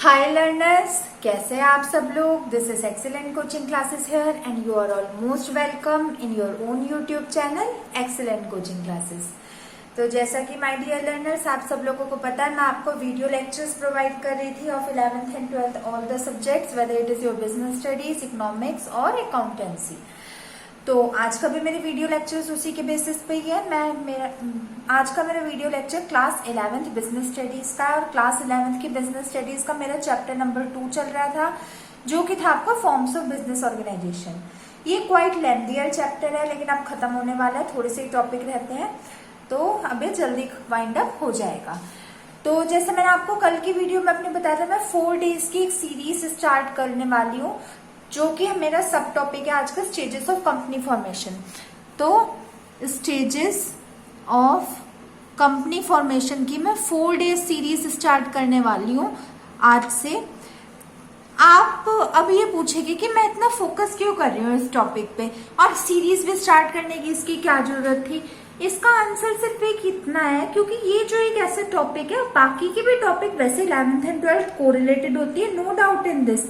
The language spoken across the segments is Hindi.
हाय लर्नर्स, कैसे हैं आप सब लोग। This is excellent coaching classes here and you are all most welcome in your own YouTube channel excellent coaching classes. तो जैसा कि माय डियर लर्नर्स, आप सब लोगों को पता है मैं आपको वीडियो लेक्चर्स प्रोवाइड कर रही थी of 11th and 12th all the subjects, whether it is your business studies, economics और अकाउंटेंसी। तो आज का भी मेरे वीडियो लेक्चर्स उसी के बेसिस पे ही है। आज का मेरा video lecture class 11th business studies का और क्लास 11th की बिजनेस स्टडीज का मेरा चैप्टर नंबर 2 चल रहा था, जो कि था आपका फॉर्म्स ऑफ बिजनेस ऑर्गेनाइजेशन। ये क्वाइट लेंथियर चैप्टर है, लेकिन अब खत्म होने वाला है, थोड़े से टॉपिक रहते हैं, तो अब ये जल्दी वाइंड अप हो जाएगा। तो जैसे मैंने आपको कल की वीडियो में अपने बताया था, मैं 4 डेज की एक सीरीज स्टार्ट करने वाली हूँ, जो कि मेरा सब टॉपिक है आज का, स्टेजेस ऑफ कंपनी फॉर्मेशन। तो स्टेजेस ऑफ कंपनी फॉर्मेशन की मैं 4 डेज सीरीज स्टार्ट करने वाली हूँ आज से। आप अब ये पूछेंगे कि मैं इतना फोकस क्यों कर रही हूँ इस टॉपिक पे और सीरीज भी स्टार्ट करने की इसकी क्या जरूरत थी। इसका आंसर सिर्फ एक इतना है, क्योंकि ये जो एक ऐसे टॉपिक है, बाकी के भी टॉपिक वैसे 11th एंड 12th कोरिलेटेड होती है, no doubt in this,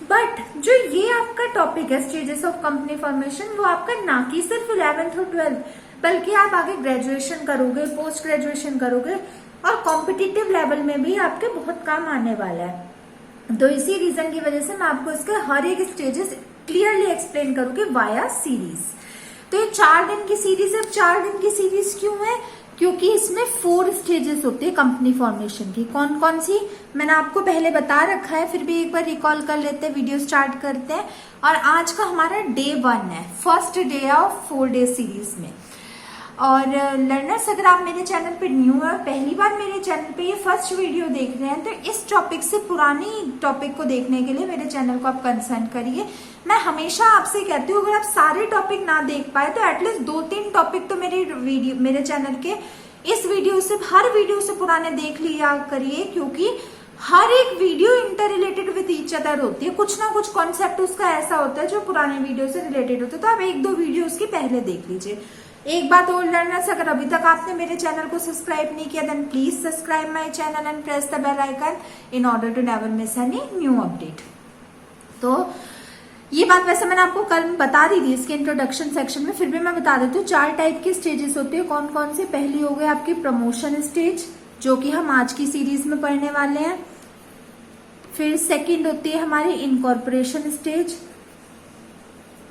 but जो ये आपका टॉपिक है स्टेजेस ऑफ कंपनी फॉर्मेशन, वो आपका ना कि सिर्फ 11th और 12th, बल्कि आप आगे ग्रेजुएशन करोगे, पोस्ट ग्रेजुएशन करोगे और कॉम्पिटिटिव लेवल में भी आपके बहुत काम आने वाला है। तो इसी रीजन की वजह से मैं आपको इसके हर एक स्टेजेस क्लियरली एक्सप्लेन करूंगी वाया सीरीज। तो ये 4 दिन की सीरीज है। 4 दिन की सीरीज क्यों है? क्योंकि इसमें 4 स्टेजेस होती है कंपनी फॉर्मेशन की। कौन कौन सी मैंने आपको पहले बता रखा है, फिर भी एक बार रिकॉल कर लेते हैं, वीडियो स्टार्ट करते हैं। और आज का हमारा डे 1 है, first day of 4 day series में। और लर्नर्स, अगर आप मेरे चैनल पे न्यू है और पहली बार मेरे चैनल पे ये फर्स्ट वीडियो देख रहे हैं, तो इस टॉपिक से पुरानी टॉपिक को देखने के लिए मेरे चैनल को आप कंसर्न करिए। मैं हमेशा आपसे कहती हूँ, अगर आप सारे टॉपिक ना देख पाए तो एटलीस्ट 2-3 टॉपिक तो मेरे चैनल के इस वीडियो से, हर वीडियो से पुराने देख लिया करिए, क्योंकि हर एक video inter related with each other होती है। कुछ ना कुछ कॉन्सेप्ट उसका ऐसा होता है जो पुराने वीडियो से रिलेटेड होता है। तो आप 1-2 वीडियो उसकी पहले देख लीजिए। एक बात और लर्नर्स, अगर अभी तक आपने मेरे चैनल को सब्सक्राइब नहीं किया, then please subscribe my channel and press the bell icon in order to never miss any new update. तो ये बात वैसे मैंने आपको कल बता दी थी इसके इंट्रोडक्शन सेक्शन में, फिर भी मैं बता देती हूँ। 4 टाइप के स्टेजेस होते हैं। कौन कौन से? पहली हो गई आपकी प्रमोशन स्टेज, जो कि हम आज की सीरीज में पढ़ने वाले हैं। फिर सेकंड होती है हमारी इनकॉर्पोरेशन स्टेज।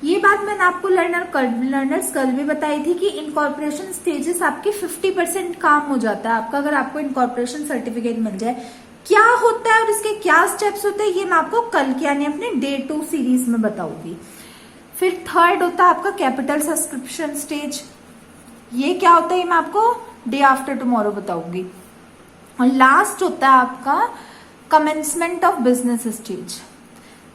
ये बात मैंने आपको लर्नर्स कल भी बताई थी कि इनकॉर्पोरेशन स्टेजेस आपके 50% काम हो जाता है आपका, अगर आपको इनकॉर्पोरेशन सर्टिफिकेट मिल जाए। क्या होता है और इसके क्या स्टेप्स होते हैं, ये मैं आपको कल के यानी अपने डे 2 सीरीज में बताऊंगी। फिर थर्ड होता है आपका कैपिटल सब्सक्रिप्शन स्टेज। ये क्या होता है, ये मैं आपको डे आफ्टर टुमारो बताऊंगी। और लास्ट होता है आपका कमेंसमेंट ऑफ बिजनेस स्टेज।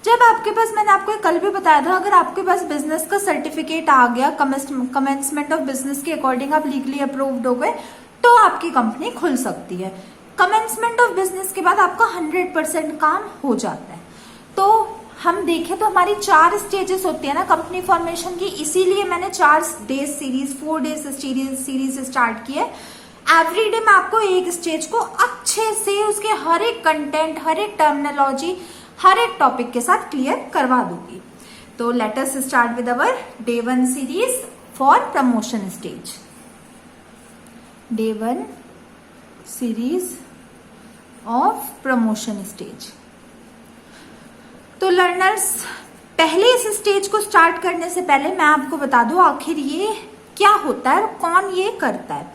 जब आपके पास, मैंने आपको कल भी बताया था, अगर आपके पास बिजनेस का सर्टिफिकेट आ गया, कमेंसमेंट ऑफ बिजनेस के अकॉर्डिंग आप लीगली अप्रूव्ड हो गए, तो आपकी कंपनी खुल सकती है। कमेंसमेंट ऑफ बिजनेस के बाद आपका 100% काम हो जाता है। तो हम देखें तो हमारी 4 स्टेजेस होती है ना कंपनी फॉर्मेशन की, इसीलिए मैंने 4 days series, 4 days series start की है। एवरी डे मैं आपको एक स्टेज को अच्छे से उसके हर एक कंटेंट, हर एक टर्मिनोलॉजी, हर एक टॉपिक के साथ क्लियर करवा दूंगी। तो let us start with our day 1 series for promotion stage. Day 1 series of promotion stage. तो लर्नर्स, पहले इस स्टेज को स्टार्ट करने से पहले मैं आपको बता दूं आखिर ये क्या होता है और कौन ये करता है।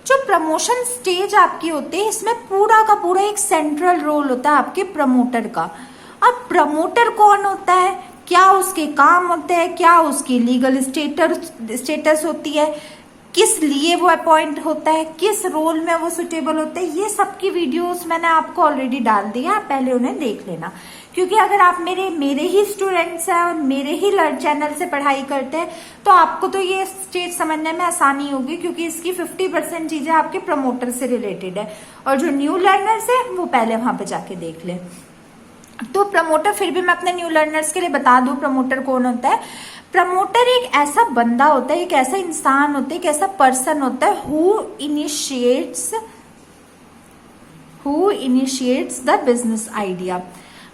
जो प्रमोशन स्टेज आपकी होती है, इसमें पूरा का पूरा एक सेंट्रल रोल होता है आपके प्रमोटर का। अब प्रमोटर कौन होता है, क्या उसके काम होते हैं, क्या उसकी लीगल स्टेटस होती है, किस लिए वो अपॉइंट होता है, किस रोल में वो सुटेबल होता है, ये सब की वीडियोस मैंने आपको ऑलरेडी डाल दी है, आप पहले उन्हें देख लेना। क्योंकि अगर आप मेरे ही स्टूडेंट्स हैं और मेरे ही चैनल से पढ़ाई करते हैं, तो आपको तो ये स्टेज समझने में आसानी होगी, क्योंकि इसकी 50% चीजें आपके प्रमोटर से रिलेटेड है। और जो न्यू लर्नर्स है वो पहले वहां पे जाके देख ले। तो प्रमोटर, फिर भी मैं अपने न्यू लर्नर्स के लिए बता दूं प्रमोटर कौन होता है। प्रमोटर एक ऐसा बंदा होता है, एक ऐसा इंसान होता है, एक ऐसा पर्सन होता है who who initiates the business idea.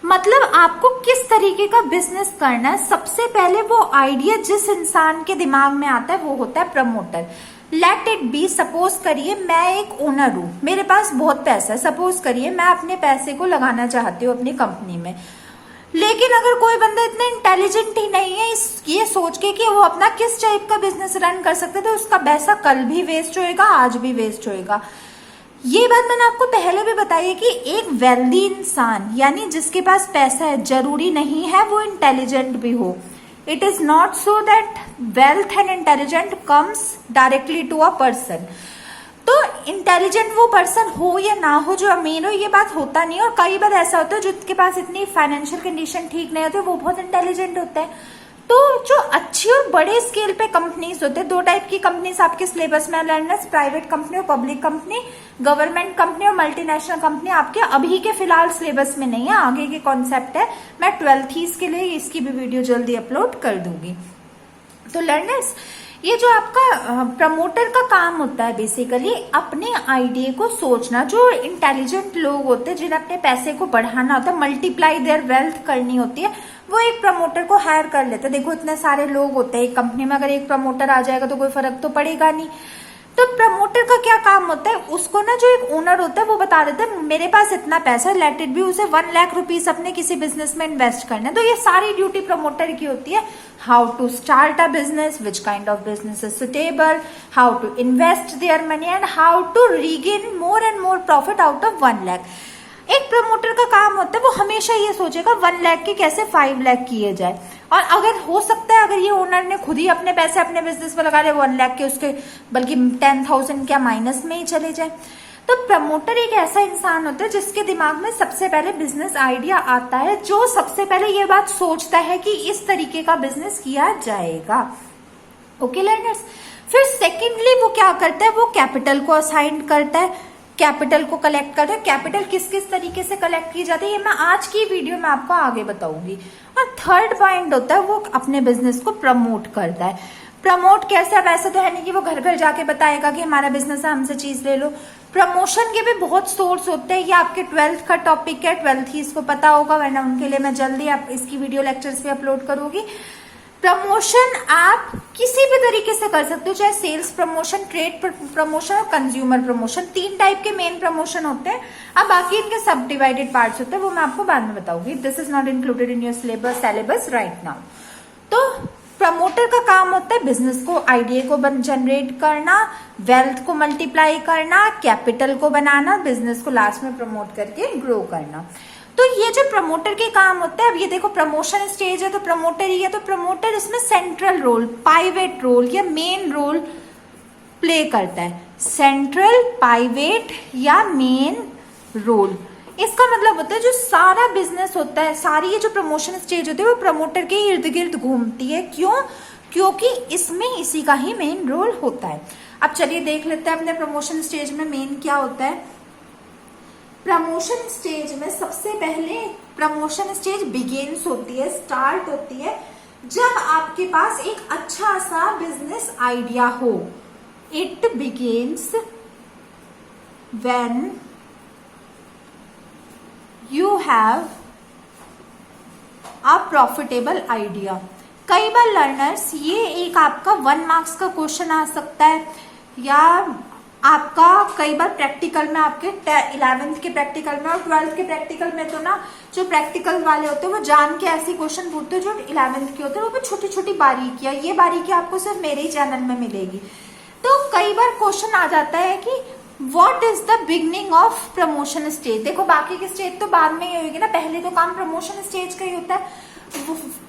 मतलब आपको किस तरीके का बिजनेस करना है, सबसे पहले वो आइडिया जिस इंसान के दिमाग में आता है वो होता है promoter. Let it be, suppose करिए मैं एक ओनर हूं, मेरे पास बहुत पैसा है, सपोज करिए मैं अपने पैसे को लगाना चाहती हूँ अपनी कंपनी में, लेकिन अगर कोई बंदा इतना इंटेलिजेंट ही नहीं है ये सोच के कि वो अपना किस टाइप का बिजनेस रन कर सकते, तो उसका पैसा कल भी वेस्ट होएगा, आज भी वेस्ट होएगा। ये बात मैंने आपको पहले भी बताई है कि एक वेल्दी इंसान यानी जिसके पास पैसा है, जरूरी नहीं है वो इंटेलिजेंट भी हो। It is not so that wealth and intelligent comes directly to a person. तो इंटेलिजेंट वो पर्सन हो या ना हो, जो अमीर हो, ये बात होता नहीं है। और कई बार ऐसा होता है जिसके पास इतनी फाइनेंशियल कंडीशन ठीक नहीं होती वो बहुत इंटेलिजेंट होता है। तो जो अच्छी और बड़े स्केल पे कंपनीज होते हैं, दो टाइप की कंपनीज आपके सिलेबस में लर्नर्स, प्राइवेट कंपनी और पब्लिक कंपनी, गवर्नमेंट कंपनी और मल्टीनेशनल कंपनी आपके अभी के फिलहाल सिलेबस में नहीं है, आगे के कॉन्सेप्ट है। मैं 12th के लिए इसकी भी वीडियो जल्दी अपलोड कर दूंगी। तो लर्नर्स, ये जो आपका प्रमोटर का काम होता है बेसिकली अपने आइडिया को सोचना। जो इंटेलिजेंट लोग होते हैं जिन्हें अपने पैसे को बढ़ाना होता है, मल्टीप्लाई देयर वेल्थ करनी होती है, वो एक प्रमोटर को हायर कर लेते हैं। देखो इतने सारे लोग होते हैं एक कंपनी में, अगर एक प्रमोटर आ जाएगा तो कोई फर्क तो पड़ेगा नहीं। तो प्रमोटर का क्या काम होता है, उसको ना जो एक ओनर होता है वो बता देता है मेरे पास इतना पैसा है, लेट इट बी, उसे 1 लाख रुपीज अपने किसी बिजनेस में इन्वेस्ट करना है। तो ये सारी ड्यूटी प्रमोटर की होती है। How to start a business, which kind of business is suitable, how to invest their money and how to regain more and more profit out of 1 lakh. एक प्रमोटर का काम होता है वो हमेशा ये सोचेगा 1 लाख के कैसे 5 लाख किए जाए। और अगर हो सकता है अगर ये ओनर ने खुद ही अपने पैसे अपने बिजनेस में लगा ले 1 लाख के, उसके बल्कि 10,000 क्या माइनस में ही चले जाए। तो प्रमोटर एक ऐसा इंसान होता है जिसके दिमाग में सबसे पहले बिजनेस आइडिया आता है, जो सबसे पहले ये बात सोचता है कि इस तरीके का बिजनेस किया जाएगा। ओके लर्नर्स, फिर सेकेंडली वो क्या करता है, वो कैपिटल को असाइन करता है, कैपिटल को कलेक्ट करता है। कैपिटल किस किस तरीके से कलेक्ट की जाती है ये मैं आज की वीडियो में आपको आगे बताऊंगी। और थर्ड पॉइंट होता है वो अपने बिजनेस को प्रमोट करता है। प्रमोट कैसे, अब ऐसा तो है नहीं कि वो घर घर जाके बताएगा कि हमारा बिजनेस है हमसे चीज ले लो। प्रमोशन के भी बहुत सोर्स होते हैं। ये आपके 12th का टॉपिक है, 12th इसको पता होगा, वरना उनके लिए मैं जल्दी आप इसकी वीडियो लेक्चर्स भी अपलोड करूंगी। प्रमोशन आप किसी भी तरीके से कर सकते हो, चाहे सेल्स प्रमोशन, ट्रेड प्रमोशन और कंज्यूमर प्रमोशन। 3 टाइप के मेन प्रमोशन होते हैं। अब बाकी इनके सब डिवाइडेड पार्ट्स होते हैं, वो मैं आपको बाद में बताऊंगी। This is not included in your syllabus right now. तो प्रमोटर का काम होता है बिजनेस को, आइडिया को जनरेट करना, वेल्थ को मल्टीप्लाई करना, कैपिटल को बनाना, बिजनेस को लास्ट में प्रमोट करके ग्रो करना। तो ये जो प्रमोटर के काम होते हैं, अब ये देखो प्रमोशन स्टेज है तो प्रमोटर ही है, तो प्रमोटर इसमें सेंट्रल रोल, पाइवेट रोल या मेन रोल प्ले करता है। सेंट्रल, पाइवेट या मेन रोल, इसका मतलब होता है जो सारा बिजनेस होता है, सारी ये जो प्रमोशन स्टेज होती है वो प्रमोटर के इर्द गिर्द घूमती है। क्यों? क्योंकि इसमें इसी का ही मेन रोल होता है। अब चलिए देख लेते हैं अपने प्रमोशन स्टेज में मेन क्या होता है। प्रमोशन स्टेज में सबसे पहले प्रमोशन स्टेज बिगिंस होती है, स्टार्ट होती है जब आपके पास एक अच्छा सा बिजनेस आइडिया हो। It begins when you have a profitable idea. कई बार लर्नर्स ये एक आपका 1 मार्क्स का क्वेश्चन आ सकता है, या आपका कई बार प्रैक्टिकल में, आपके 11th के प्रैक्टिकल में और 12th के प्रैक्टिकल में, तो ना जो प्रैक्टिकल वाले होते हैं वो जान के ऐसे क्वेश्चन पूछते हैं जो 11th के होते हैं, वो भी छोटी छोटी बारीकियां। ये बारीकी आपको सिर्फ मेरे ही चैनल में मिलेगी। तो कई बार क्वेश्चन आ जाता है कि what is the beginning of promotion stage. देखो बाकी की स्टेज तो बाद में ही होगी ना, पहले तो काम प्रमोशन स्टेज का ही होता है।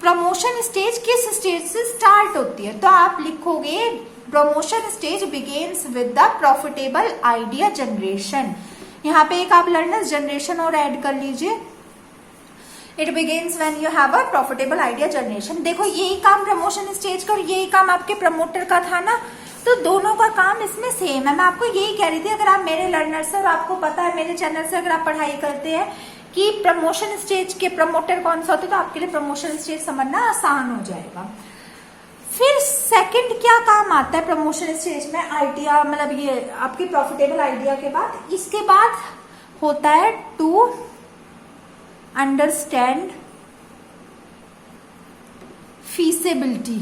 प्रमोशन स्टेज किस स्टेज से स्टार्ट होती है, तो आप लिखोगे promotion stage begins with the profitable idea generation. यहाँ पे एक आप लर्नर्स जनरेशन और ऐड कर लीजिए। It begins when you have a profitable idea generation. देखो यही काम प्रमोशन स्टेज का और यही काम आपके प्रमोटर का था ना, तो दोनों का काम इसमें सेम है। मैं आपको यही कह रही थी, अगर आप मेरे लर्नर से और आपको पता है मेरे चैनल से अगर आप पढ़ाई करते हैं कि प्रमोशन स्टेज के प्रमोटर कौन सा होता है, तो आपके लिए प्रमोशन स्टेज समझना आसान हो जाएगा। फिर सेकंड क्या काम आता है प्रमोशन स्टेज में, आइडिया, मतलब ये आपके प्रॉफिटेबल आइडिया के बाद, इसके बाद होता है to understand feasibility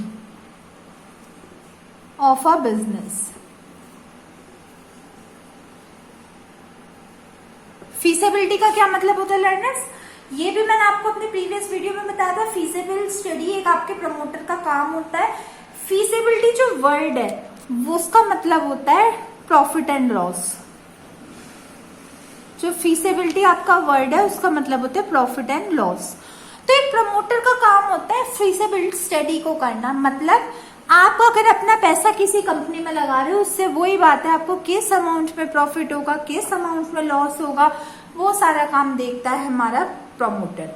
of a business। feasibility का क्या मतलब होता है लर्नर्स? ये भी मैंने आपको अपने प्रीवियस वीडियो में बताया था। feasible स्टडी एक आपके प्रमोटर का काम होता है। feasibility जो वर्ड है वो उसका मतलब होता है प्रॉफिट एंड लॉस। जो feasibility आपका वर्ड है उसका मतलब होता है प्रॉफिट एंड लॉस। तो एक प्रमोटर का काम होता है feasibility स्टडी को करना। मतलब आप अगर अपना पैसा किसी कंपनी में लगा रहे हो, उससे वही बात है आपको किस अमाउंट में प्रॉफिट होगा, किस अमाउंट में लॉस होगा, वो सारा काम देखता है हमारा प्रमोटर।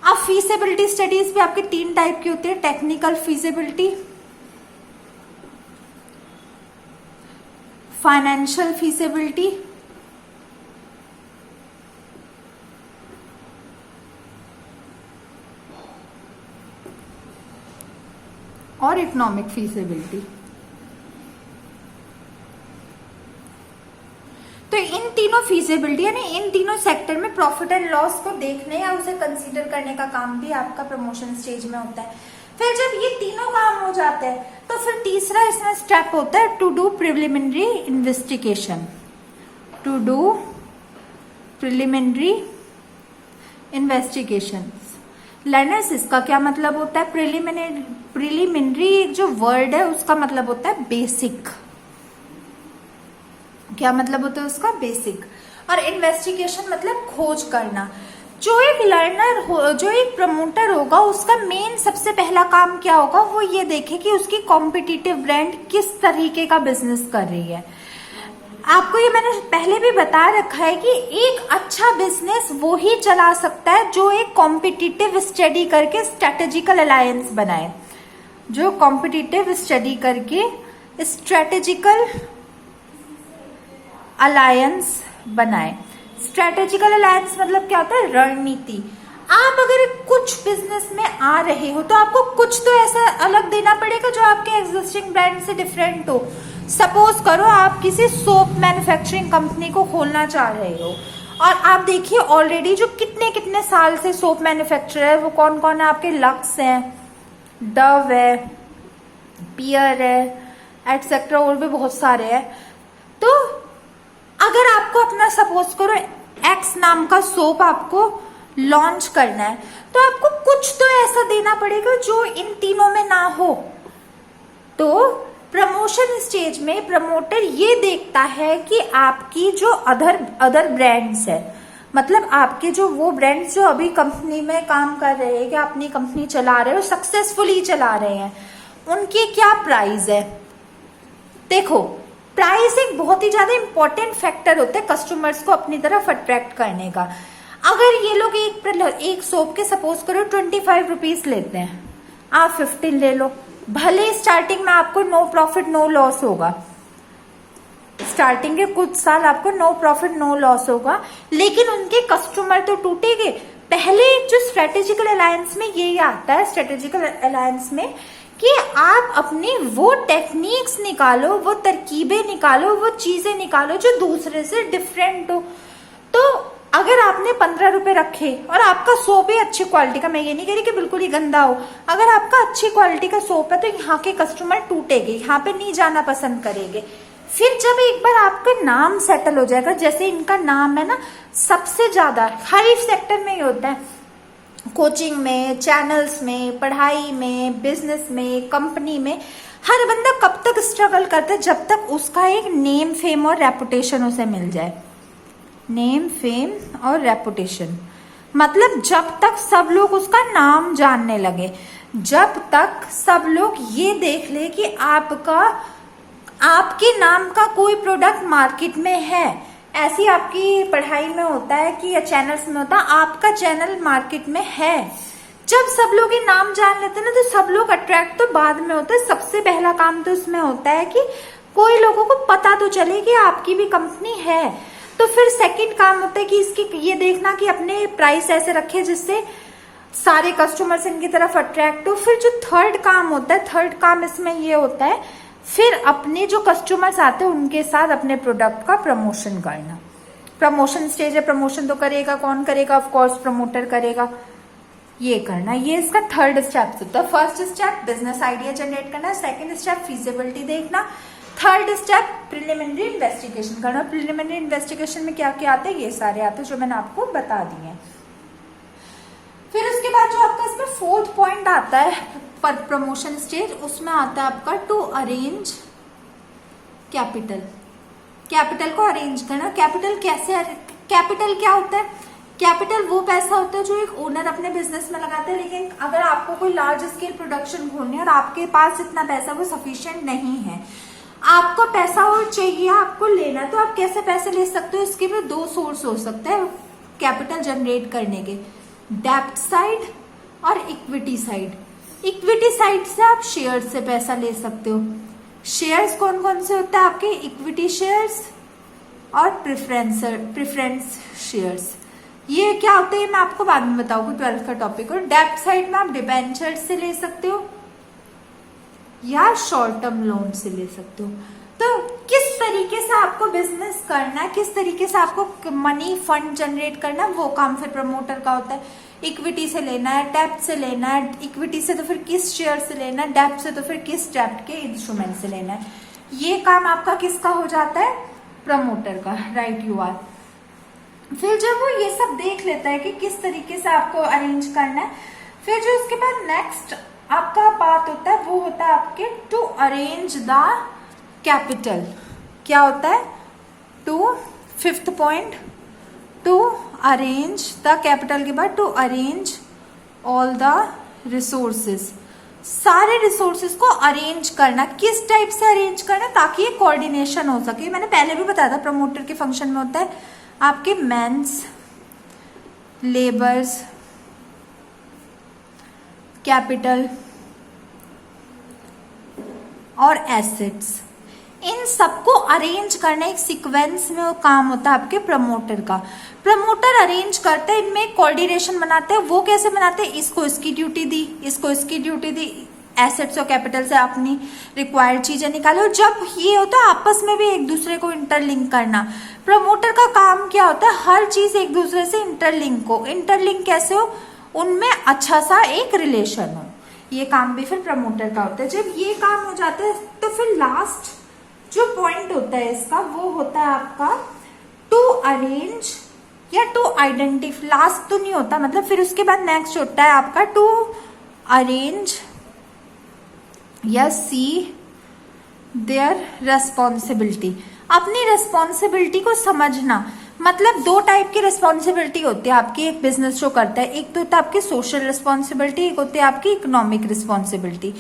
अब फीसिबिलिटी स्टडीज भी आपके 3 टाइप की होती है। टेक्निकल फीसिबिलिटी, फाइनेंशियल फीसिबिलिटी और इकोनॉमिक फीसिबिलिटी। तो इन तीनों फीसिबिलिटी यानी इन तीनों सेक्टर में प्रॉफिट एंड लॉस को देखने या उसे कंसीडर करने का काम भी आपका प्रमोशन स्टेज में होता है। फिर जब ये तीनों काम हो जाते हैं तो फिर तीसरा इसमें स्टेप होता है to do preliminary investigation. To do preliminary investigation. Learners इसका क्या मतलब होता है? प्रिलिमिनरी जो वर्ड है उसका मतलब होता है बेसिक। क्या मतलब होता है उसका? बेसिक। और इन्वेस्टिगेशन मतलब खोज करना। जो एक लर्नर हो, जो एक प्रमोटर होगा, उसका मेन सबसे पहला काम क्या होगा? वो ये देखे कि उसकी कॉम्पिटिटिव ब्रांड किस तरीके का बिजनेस कर रही है। आपको ये मैंने पहले भी बता रखा है कि एक अच्छा बिजनेस वो ही चला सकता है जो एक कॉम्पिटिटिव स्टडी करके स्ट्रेटेजिकल अलायंस बनाए। जो कॉम्पिटिटिव स्टडी करके स्ट्रेटेजिकल अलायंस बनाए। स्ट्रेटेजिकल अलायंस मतलब क्या होता है? रणनीति। आप अगर कुछ बिजनेस में आ रहे हो तो आपको कुछ तो ऐसा अलग देना पड़ेगा जो आपके एग्जिस्टिंग ब्रांड से डिफरेंट हो। सपोज करो आप किसी सोप मैन्युफैक्चरिंग कंपनी को खोलना चाह रहे हो और आप देखिए ऑलरेडी जो कितने कितने साल से सोप मैन्युफैक्चरर है वो कौन कौन है आपके? लक्स है, डव है, पियर है, एटसेट्रा, और भी बहुत सारे हैं। तो अगर आपको अपना सपोज करो एक्स नाम का सोप आपको लॉन्च करना है तो आपको कुछ तो ऐसा देना पड़ेगा जो इन तीनों में ना हो। तो प्रमोशन स्टेज में प्रमोटर ये देखता है कि आपकी जो अदर ब्रांड्स है, मतलब आपके जो वो ब्रांड्स जो अभी कंपनी में काम कर रहे हैं, कि अपनी कंपनी चला रहे हो, सक्सेसफुली चला रहे हैं, उनकी क्या प्राइस है। देखो प्राइस एक बहुत ही ज्यादा इंपॉर्टेंट फैक्टर होता है कस्टमर्स को अपनी तरफ अट्रैक्ट करने का। अगर ये लोग एक सोप के सपोज करो 25 रुपीज लेते हैं, आप 15 ले लो, भले स्टार्टिंग में आपको नो प्रॉफिट नो लॉस होगा, स्टार्टिंग के कुछ साल आपको नो प्रॉफिट नो लॉस होगा, लेकिन उनके कस्टमर तो टूटेंगे। पहले जो स्ट्रेटेजिकल अलायंस में यही आता है, स्ट्रेटेजिकल अलायंस में, कि आप अपनी वो टेक्निक्स निकालो, वो तरकीबें निकालो, वो चीजें निकालो जो दूसरे से डिफरेंट हो। तो अगर आपने 15 रुपए रखे और आपका सोप ही अच्छी क्वालिटी का, मैं ये नहीं कह रही कि बिल्कुल ही गंदा हो, अगर आपका अच्छी क्वालिटी का सोप है तो यहाँ के कस्टमर टूटेंगे, यहाँ पे नहीं जाना पसंद करेंगे। फिर जब एक बार आपका नाम सेटल हो जाएगा, जैसे इनका नाम है ना, सबसे ज्यादा हर एक सेक्टर में ही होता है, कोचिंग में, चैनल्स में, पढ़ाई में, बिजनेस में, कंपनी में, हर बंदा कब तक स्ट्रगल करता है? जब तक उसका एक नेम, फेम और रेपुटेशन उसे मिल जाए। नेम, फेम और रेपुटेशन मतलब जब तक सब लोग उसका नाम जानने लगे, जब तक सब लोग ये देख ले कि आपके नाम का कोई प्रोडक्ट मार्केट में है। ऐसी आपकी पढ़ाई में होता है कि या चैनल्स में होता है, आपका चैनल मार्केट में है। जब सब लोग ये नाम जान लेते हैं ना, तो सब लोग अट्रैक्ट तो बाद में होता है। सबसे पहला काम तो उसमें होता है कि कोई लोगों को पता तो चले कि आपकी भी कंपनी है। तो फिर सेकंड काम होता है कि इसकी ये देखना कि अपने प्राइस ऐसे रखे जिससे सारे कस्टमर्स इनकी तरफ अट्रैक्ट हो। फिर जो थर्ड काम होता है, थर्ड काम इसमें ये होता है, फिर अपने जो कस्टमर्स आते हैं उनके साथ अपने प्रोडक्ट का प्रमोशन करना। प्रमोशन स्टेज है, प्रमोशन तो करेगा, कौन करेगा? ऑफ कोर्स प्रमोटर करेगा। ये करना, ये इसका थर्ड स्टेप होता है। First step business idea generate करना, सेकंड स्टेप फिजिबिलिटी देखना, थर्ड स्टेप प्रिलिमिनरी इन्वेस्टिगेशन करना। प्रिलिमिनरी इन्वेस्टिगेशन में क्या क्या आते हैं? ये सारे आते हैं जो मैंने आपको बता दिए हैं। फिर उसके बाद जो आपका इसमें फोर्थ पॉइंट आता है पर प्रमोशन स्टेज, उसमें आता है आपका टू अरेंज कैपिटल। कैपिटल को अरेंज करना। कैपिटल कैसे? कैपिटल क्या होता है? कैपिटल वो पैसा होता है जो एक ओनर अपने बिजनेस में लगाता है, लेकिन अगर आपको कोई लार्ज स्केल प्रोडक्शन खोलनी है और आपके पास इतना पैसा वो सफिशिएंट नहीं है, आपको पैसा और चाहिए, आपको लेना, तो आप कैसे पैसे ले सकते हो? इसके भी दो सोर्स हो सकते हैं कैपिटल जनरेट करने के, डेब्ट साइड और इक्विटी साइड। इक्विटी साइड से आप शेयर से पैसा ले सकते हो। शेयर्स कौन कौन से होते हैं आपके? इक्विटी शेयर्स और प्रेफरेंस शेयर्स। ये क्या होता है मैं आपको बाद में बताऊंगी, 12th का टॉपिक। और डेब्ट साइड में आप डिबेंचर से ले सकते हो या शॉर्ट टर्म लोन से ले सकते हो। तो किस तरीके से आपको बिजनेस करना है, किस तरीके से आपको मनी फंड जनरेट करना है, वो काम फिर प्रमोटर का होता है। इक्विटी से लेना है, डेब्ट से लेना है, इक्विटी से तो फिर किस शेयर से लेना है, डेब्ट से तो फिर किस डेब्ट के इंस्ट्रूमेंट से लेना है। ये काम आपका किसका हो जाता है? प्रमोटर का। Right you are. फिर जब वो ये सब देख लेता है कि किस तरीके से आपको अरेंज करना है, फिर जो उसके बाद नेक्स्ट आपका बात होता है वो होता है आपके टू अरेंज द कैपिटल। क्या होता है? To fifth point, to arrange the capital के बाद to arrange all the resources. सारे रिसोर्सेज को अरेंज करना। किस टाइप से अरेंज करना? ताकि ये कोऑर्डिनेशन हो सके। मैंने पहले भी बताया था प्रमोटर के फंक्शन में होता है आपके मैन्स, लेबर्स, कैपिटल और एसेट्स। इन सबको अरेंज करना एक सीक्वेंस में वो काम होता है आपके प्रमोटर का। प्रमोटर अरेंज करते हैं, इनमें कोऑर्डिनेशन बनाते हैं। वो कैसे बनाते हैं? इसको इसकी ड्यूटी दी, इसको इसकी ड्यूटी दी, एसेट्स और कैपिटल से अपनी रिक्वायर्ड चीजें निकालो। और जब ये होता है आपस में भी एक दूसरे को इंटरलिंक करना। प्रमोटर का काम क्या होता है? हर चीज एक दूसरे से इंटरलिंक कैसे हो? उनमें अच्छा सा एक रिलेशन हो। ये काम भी फिर प्रमोटर का होता है। जब ये काम हो जाता है तो फिर लास्ट जो पॉइंट होता है इसका वो होता है आपका टू अरेंज या टू आइडेंटिफाई। लास्ट तो नहीं होता, मतलब फिर उसके बाद नेक्स्ट होता है आपका टू अरेंज या सी देयर रेस्पॉन्सिबिलिटी। अपनी रेस्पॉन्सिबिलिटी को समझना। मतलब दो टाइप की रिस्पॉन्सिबिलिटी होती है आपकी एक बिजनेस जो करता है। एक तो होता है आपकी सोशल रिस्पॉन्सिबिलिटी, एक होती है आपकी इकोनॉमिक रिस्पॉन्सिबिलिटी।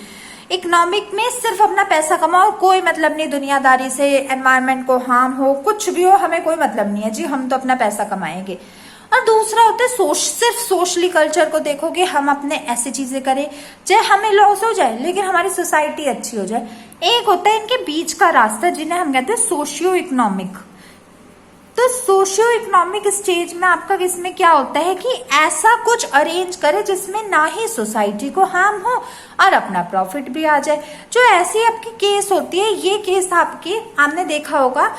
इकोनॉमिक में सिर्फ अपना पैसा कमाओ, कोई मतलब नहीं दुनियादारी से, एनवायरनमेंट को हार्म हो, कुछ भी हो, हमें कोई मतलब नहीं है जी, हम तो अपना पैसा कमाएंगे। और दूसरा होता है सिर्फ सोशली कल्चर को देखोगे, हम अपने ऐसी चीजें करें चाहे हमें लॉस हो जाए लेकिन हमारी सोसाइटी अच्छी हो जाए। एक होता है इनके बीच का रास्ता जिन्हें हम कहते हैं सोशियो इकोनॉमिक। तो सोशियो इकोनॉमिक स्टेज में आपका इसमें क्या होता है कि ऐसा कुछ अरेंज करे जिसमें ना ही सोसाइटी को हार्म हो और अपना प्रॉफिट भी आ जाए। जो ऐसी आपकी केस होती है, ये केस आपने देखा होगा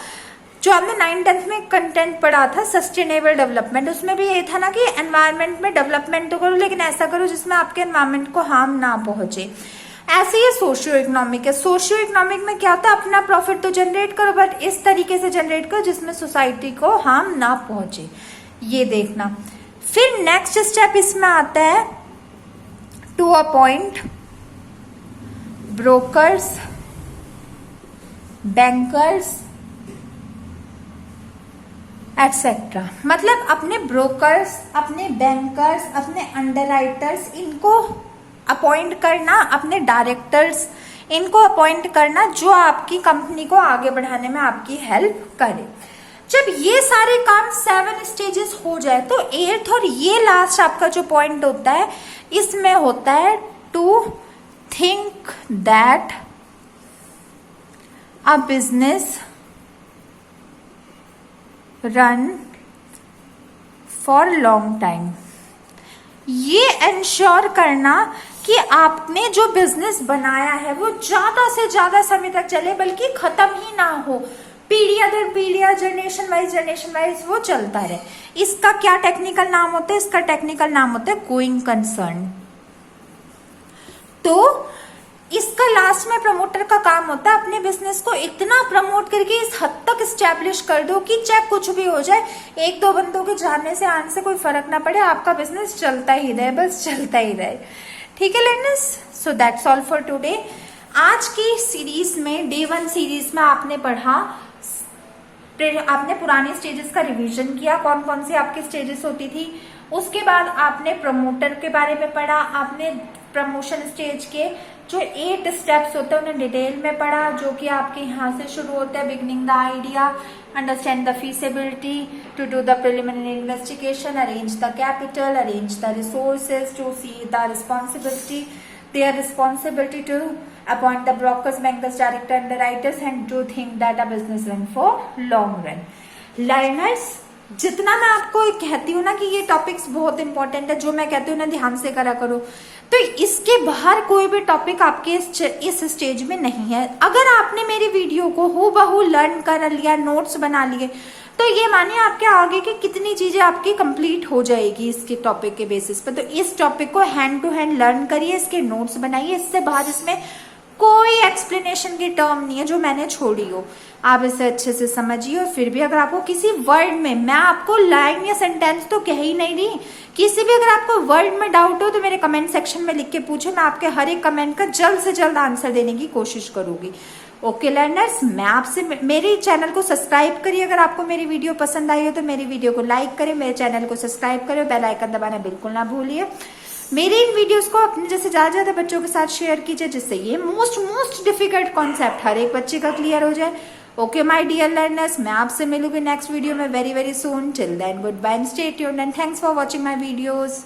जो हमने 9th-10th में कंटेंट पढ़ा था सस्टेनेबल डेवलपमेंट, उसमें भी ये था ना कि एनवायरनमेंट में डेवलपमेंट तो करो लेकिन ऐसा करो जिसमें आपके एनवायरनमेंट को हार्म ना पहुंचे। ऐसे ही सोशियो इकोनॉमिक है। सोशियो इकोनॉमिक में क्या होता है? अपना प्रॉफिट तो जनरेट करो बट इस तरीके से जनरेट करो जिसमें सोसाइटी को हार्म ना पहुंचे, ये देखना। फिर नेक्स्ट स्टेप इसमें आता है to appoint brokers, bankers etcetera. मतलब अपने ब्रोकर्स, अपने बैंकर्स, अपने अंडरराइटर्स, इनको अपॉइंट करना, अपने डायरेक्टर्स इनको अपॉइंट करना जो आपकी कंपनी को आगे बढ़ाने में आपकी हेल्प करे। जब ये सारे काम 7 स्टेजेस हो जाए तो 8th और ये लास्ट आपका जो पॉइंट होता है इसमें होता है to think that a business run for long time. ये इंश्योर करना कि आपने जो बिजनेस बनाया है वो ज्यादा से ज्यादा समय तक चले, बल्कि खत्म ही ना हो। पीढ़ियां दर पीढ़ियां, जनरेशन वाइज वो चलता रहे। इसका क्या टेक्निकल नाम होता है? इसका टेक्निकल नाम होता है गोइंग कंसर्न। तो इसका लास्ट में प्रमोटर का काम होता है अपने बिजनेस को इतना प्रमोट करके इस हद तक स्टैब्लिश कर दो कि चाहे कुछ भी हो जाए, एक दो बंदों के जाने से आने से कोई फर्क ना पड़े, आपका बिजनेस चलता ही रहे, बस चलता ही रहे। ठीक है learners, so that's all for today. आज की सीरीज में, डे 1 सीरीज में आपने पढ़ा, आपने पुराने स्टेजेस का रिवीजन किया, कौन कौन सी आपकी स्टेजेस होती थी। उसके बाद आपने प्रमोटर के बारे में पढ़ा, आपने प्रमोशन स्टेज के जो 8 स्टेप्स होते हैं उन्हें डिटेल में पढ़ा, जो कि आपके यहाँ से शुरू होते हैं। Beginning the idea, understand the feasibility, to do the preliminary investigation, arrange the capital, arrange the resources, to see the responsibility, their responsibility to appoint the brokers, bankers, director, underwriters, and to think that a business run for long run. Learners, जितना मैं आपको कहती हूँ ना कि ये टॉपिक्स बहुत इंपॉर्टेंट है, जो मैं कहती हूँ ना ध्यान से करा करो, तो इसके बाहर कोई भी टॉपिक आपके इस स्टेज में नहीं है। अगर आपने मेरी वीडियो को हूबहू लर्न कर लिया, नोट्स बना लिए, तो ये मानिए आपके आगे की कितनी चीजें आपकी कंप्लीट हो जाएगी इसके टॉपिक के बेसिस पर। तो इस टॉपिक को हैंड टू हैंड लर्न करिए, इसके नोट्स बनाइए, इससे बाहर इसमें कोई एक्सप्लेनेशन की टर्म नहीं है जो मैंने छोड़ी हो। आप इसे अच्छे से समझिए, और फिर भी अगर आपको किसी वर्ड में, मैं आपको लाइन या सेंटेंस तो कह ही नहीं रही, किसी भी अगर आपको वर्ड में डाउट हो तो मेरे कमेंट सेक्शन में लिख के पूछे, मैं आपके हर एक कमेंट का जल्द से जल्द आंसर देने की कोशिश करूंगी। ओके लर्नर्स, मैं आपसे, मेरे चैनल को सब्सक्राइब करिए। अगर आपको मेरी वीडियो पसंद आई हो तो मेरी वीडियो को लाइक करें, मेरे चैनल को सब्सक्राइब करें, बेल आइकन दबाना बिल्कुल ना भूलिए। मेरी इन वीडियोस को अपने जैसे ज्यादा बच्चों के साथ शेयर कीजिए, जिससे ये मोस्ट डिफिकल्ट कॉन्सेप्ट हर एक बच्चे का क्लियर हो जाए। ओके माय डियर लर्नर्स, मैं आपसे मिलूंगी नेक्स्ट वीडियो में very soon. Till then goodbye, stay tuned and thanks for watching my videos.